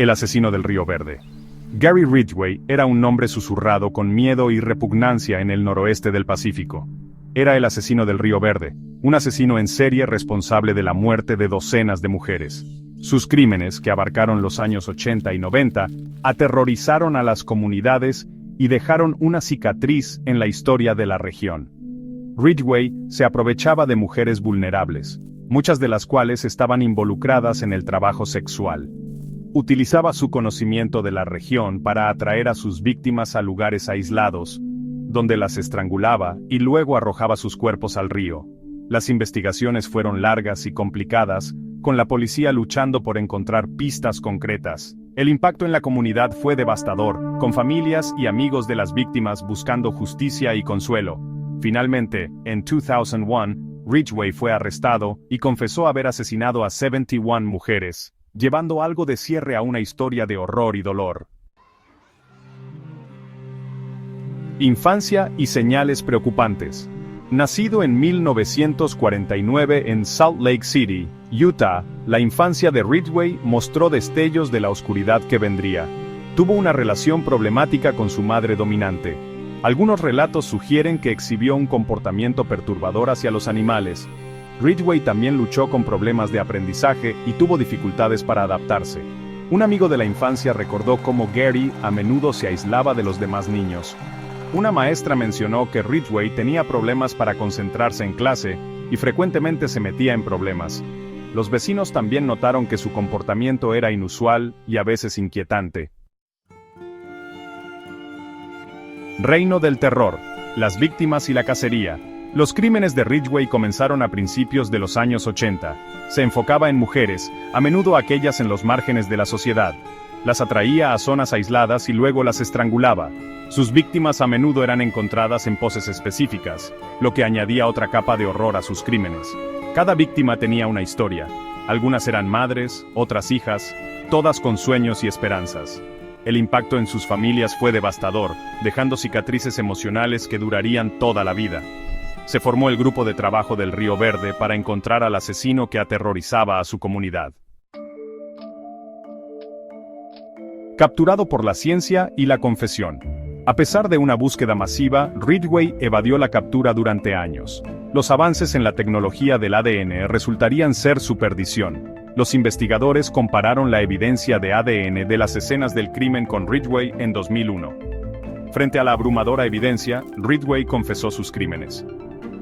El asesino del Río Verde. Gary Ridgway era un nombre susurrado con miedo y repugnancia en el noroeste del Pacífico. Era el asesino del Río Verde, un asesino en serie responsable de la muerte de docenas de mujeres. Sus crímenes, que abarcaron los años 80 y 90, aterrorizaron a las comunidades y dejaron una cicatriz en la historia de la región. Ridgway se aprovechaba de mujeres vulnerables, muchas de las cuales estaban involucradas en el trabajo sexual. Utilizaba su conocimiento de la región para atraer a sus víctimas a lugares aislados, donde las estrangulaba y luego arrojaba sus cuerpos al río. Las investigaciones fueron largas y complicadas, con la policía luchando por encontrar pistas concretas. El impacto en la comunidad fue devastador, con familias y amigos de las víctimas buscando justicia y consuelo. Finalmente, en 2001, Ridgway fue arrestado y confesó haber asesinado a 71 mujeres, llevando algo de cierre a una historia de horror y dolor. Infancia y señales preocupantes. Nacido en 1949 en Salt Lake City, Utah, la infancia de Ridgway mostró destellos de la oscuridad que vendría. Tuvo una relación problemática con su madre dominante. Algunos relatos sugieren que exhibió un comportamiento perturbador hacia los animales. Ridgway también luchó con problemas de aprendizaje y tuvo dificultades para adaptarse. Un amigo de la infancia recordó cómo Gary a menudo se aislaba de los demás niños. Una maestra mencionó que Ridgway tenía problemas para concentrarse en clase y frecuentemente se metía en problemas. Los vecinos también notaron que su comportamiento era inusual y a veces inquietante. Reino del terror, las víctimas y la cacería. Los crímenes de Ridgway comenzaron a principios de los años 80. Se enfocaba en mujeres, a menudo aquellas en los márgenes de la sociedad. Las atraía a zonas aisladas y luego las estrangulaba. Sus víctimas a menudo eran encontradas en poses específicas, lo que añadía otra capa de horror a sus crímenes. Cada víctima tenía una historia. Algunas eran madres, otras hijas, todas con sueños y esperanzas. El impacto en sus familias fue devastador, dejando cicatrices emocionales que durarían toda la vida. Se formó el grupo de trabajo del Río Verde para encontrar al asesino que aterrorizaba a su comunidad. Capturado por la ciencia y la confesión. A pesar de una búsqueda masiva, Ridgway evadió la captura durante años. Los avances en la tecnología del ADN resultarían ser su perdición. Los investigadores compararon la evidencia de ADN de las escenas del crimen con Ridgway en 2001. Frente a la abrumadora evidencia, Ridgway confesó sus crímenes.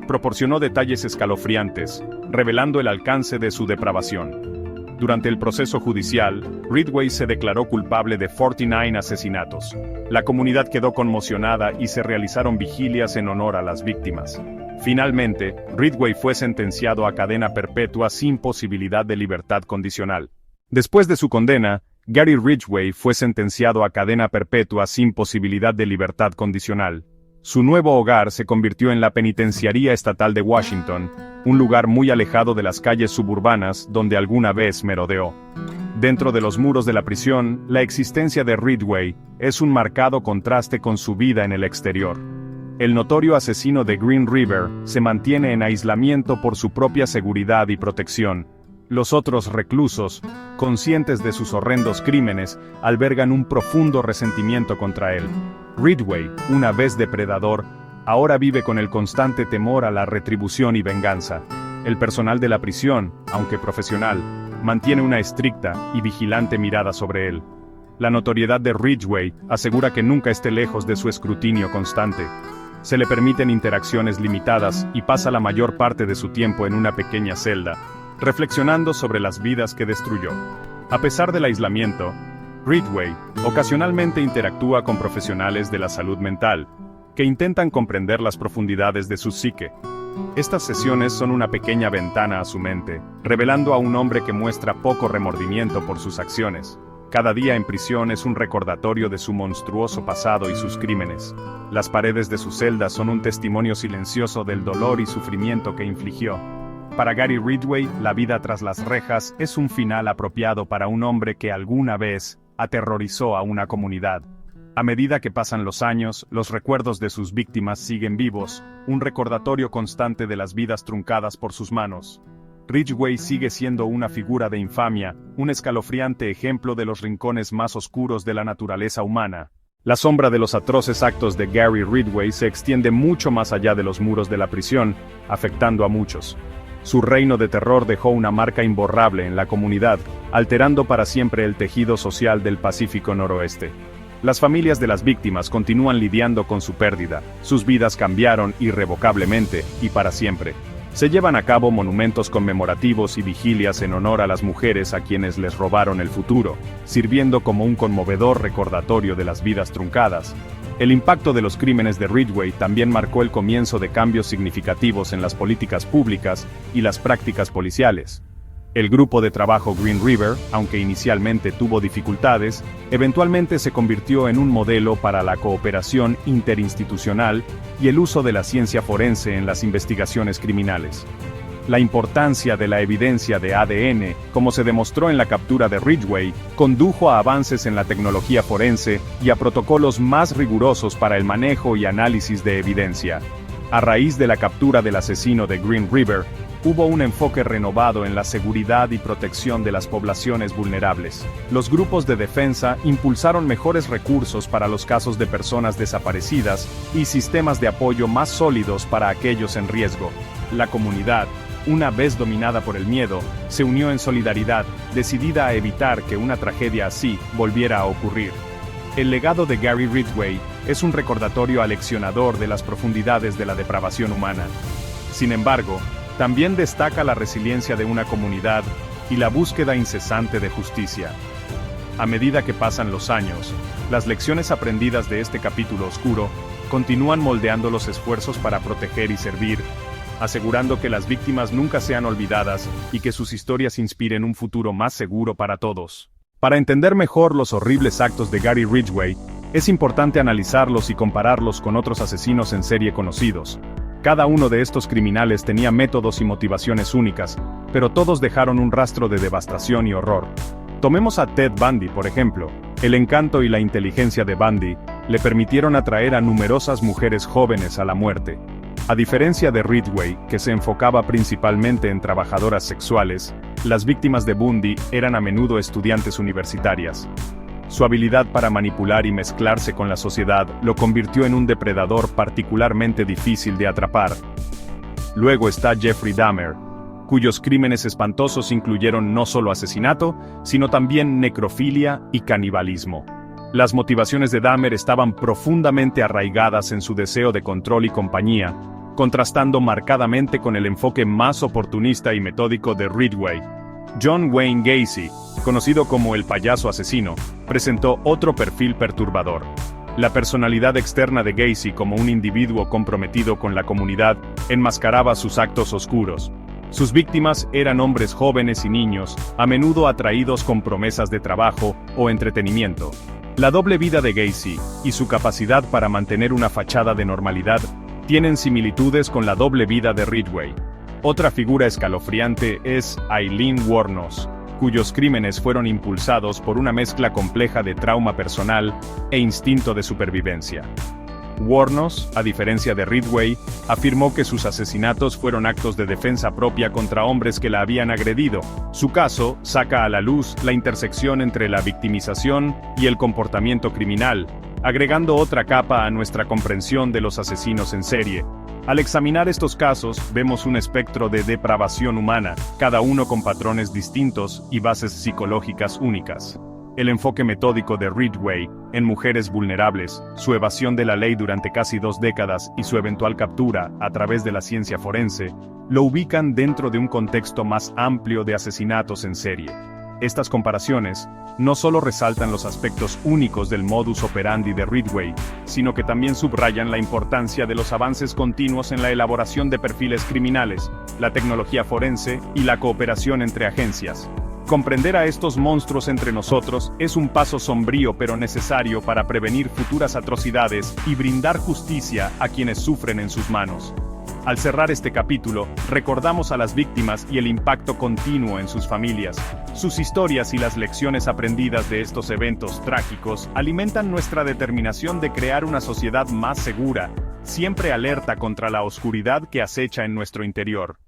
Proporcionó detalles escalofriantes, revelando el alcance de su depravación. Durante el proceso judicial, Ridgway se declaró culpable de 49 asesinatos. La comunidad quedó conmocionada y se realizaron vigilias en honor a las víctimas. Finalmente, Ridgway fue sentenciado a cadena perpetua sin posibilidad de libertad condicional. Después de su condena, Gary Ridgway fue sentenciado a cadena perpetua sin posibilidad de libertad condicional. Su nuevo hogar se convirtió en la Penitenciaría Estatal de Washington, un lugar muy alejado de las calles suburbanas donde alguna vez merodeó. Dentro de los muros de la prisión, la existencia de Ridgway es un marcado contraste con su vida en el exterior. El notorio asesino de Green River se mantiene en aislamiento por su propia seguridad y protección. Los otros reclusos, conscientes de sus horrendos crímenes, albergan un profundo resentimiento contra él. Ridgway, una vez depredador, ahora vive con el constante temor a la retribución y venganza. El personal de la prisión, aunque profesional, mantiene una estricta y vigilante mirada sobre él. La notoriedad de Ridgway asegura que nunca esté lejos de su escrutinio constante. Se le permiten interacciones limitadas y pasa la mayor parte de su tiempo en una pequeña celda, reflexionando sobre las vidas que destruyó. A pesar del aislamiento, Ridgway ocasionalmente interactúa con profesionales de la salud mental, que intentan comprender las profundidades de su psique. Estas sesiones son una pequeña ventana a su mente, revelando a un hombre que muestra poco remordimiento por sus acciones. Cada día en prisión es un recordatorio de su monstruoso pasado y sus crímenes. Las paredes de su celda son un testimonio silencioso del dolor y sufrimiento que infligió. Para Gary Ridgway, la vida tras las rejas es un final apropiado para un hombre que alguna vez aterrorizó a una comunidad. A medida que pasan los años, los recuerdos de sus víctimas siguen vivos, un recordatorio constante de las vidas truncadas por sus manos. Ridgway sigue siendo una figura de infamia, un escalofriante ejemplo de los rincones más oscuros de la naturaleza humana. La sombra de los atroces actos de Gary Ridgway se extiende mucho más allá de los muros de la prisión, afectando a muchos. Su reino de terror dejó una marca imborrable en la comunidad, alterando para siempre el tejido social del Pacífico Noroeste. Las familias de las víctimas continúan lidiando con su pérdida, sus vidas cambiaron irrevocablemente y para siempre. Se llevan a cabo monumentos conmemorativos y vigilias en honor a las mujeres a quienes les robaron el futuro, sirviendo como un conmovedor recordatorio de las vidas truncadas. El impacto de los crímenes de Ridgway también marcó el comienzo de cambios significativos en las políticas públicas y las prácticas policiales. El grupo de trabajo Green River, aunque inicialmente tuvo dificultades, eventualmente se convirtió en un modelo para la cooperación interinstitucional y el uso de la ciencia forense en las investigaciones criminales. La importancia de la evidencia de ADN, como se demostró en la captura de Ridgway, condujo a avances en la tecnología forense y a protocolos más rigurosos para el manejo y análisis de evidencia. A raíz de la captura del asesino de Green River, hubo un enfoque renovado en la seguridad y protección de las poblaciones vulnerables. Los grupos de defensa impulsaron mejores recursos para los casos de personas desaparecidas y sistemas de apoyo más sólidos para aquellos en riesgo. La comunidad, una vez dominada por el miedo, se unió en solidaridad, decidida a evitar que una tragedia así volviera a ocurrir. El legado de Gary Ridgway es un recordatorio aleccionador de las profundidades de la depravación humana. Sin embargo, también destaca la resiliencia de una comunidad y la búsqueda incesante de justicia. A medida que pasan los años, las lecciones aprendidas de este capítulo oscuro continúan moldeando los esfuerzos para proteger y servir, asegurando que las víctimas nunca sean olvidadas y que sus historias inspiren un futuro más seguro para todos. Para entender mejor los horribles actos de Gary Ridgway, es importante analizarlos y compararlos con otros asesinos en serie conocidos. Cada uno de estos criminales tenía métodos y motivaciones únicas, pero todos dejaron un rastro de devastación y horror. Tomemos a Ted Bundy, por ejemplo. El encanto y la inteligencia de Bundy le permitieron atraer a numerosas mujeres jóvenes a la muerte. A diferencia de Ridgway, que se enfocaba principalmente en trabajadoras sexuales, las víctimas de Bundy eran a menudo estudiantes universitarias. Su habilidad para manipular y mezclarse con la sociedad lo convirtió en un depredador particularmente difícil de atrapar. Luego está Jeffrey Dahmer, cuyos crímenes espantosos incluyeron no solo asesinato, sino también necrofilia y canibalismo. Las motivaciones de Dahmer estaban profundamente arraigadas en su deseo de control y compañía, contrastando marcadamente con el enfoque más oportunista y metódico de Ridgway. John Wayne Gacy, conocido como el payaso asesino, presentó otro perfil perturbador. La personalidad externa de Gacy como un individuo comprometido con la comunidad enmascaraba sus actos oscuros. Sus víctimas eran hombres jóvenes y niños, a menudo atraídos con promesas de trabajo o entretenimiento. La doble vida de Gacy y su capacidad para mantener una fachada de normalidad tienen similitudes con la doble vida de Ridgway. Otra figura escalofriante es Aileen Wuornos, cuyos crímenes fueron impulsados por una mezcla compleja de trauma personal e instinto de supervivencia. Wuornos, a diferencia de Ridgway, afirmó que sus asesinatos fueron actos de defensa propia contra hombres que la habían agredido. Su caso saca a la luz la intersección entre la victimización y el comportamiento criminal, agregando otra capa a nuestra comprensión de los asesinos en serie. Al examinar estos casos, vemos un espectro de depravación humana, cada uno con patrones distintos y bases psicológicas únicas. El enfoque metódico de Ridgway en mujeres vulnerables, su evasión de la ley durante casi 2 décadas y su eventual captura a través de la ciencia forense, lo ubican dentro de un contexto más amplio de asesinatos en serie. Estas comparaciones no solo resaltan los aspectos únicos del modus operandi de Ridgway, sino que también subrayan la importancia de los avances continuos en la elaboración de perfiles criminales, la tecnología forense y la cooperación entre agencias. Comprender a estos monstruos entre nosotros es un paso sombrío pero necesario para prevenir futuras atrocidades y brindar justicia a quienes sufren en sus manos. Al cerrar este capítulo, recordamos a las víctimas y el impacto continuo en sus familias. Sus historias y las lecciones aprendidas de estos eventos trágicos alimentan nuestra determinación de crear una sociedad más segura, siempre alerta contra la oscuridad que acecha en nuestro interior.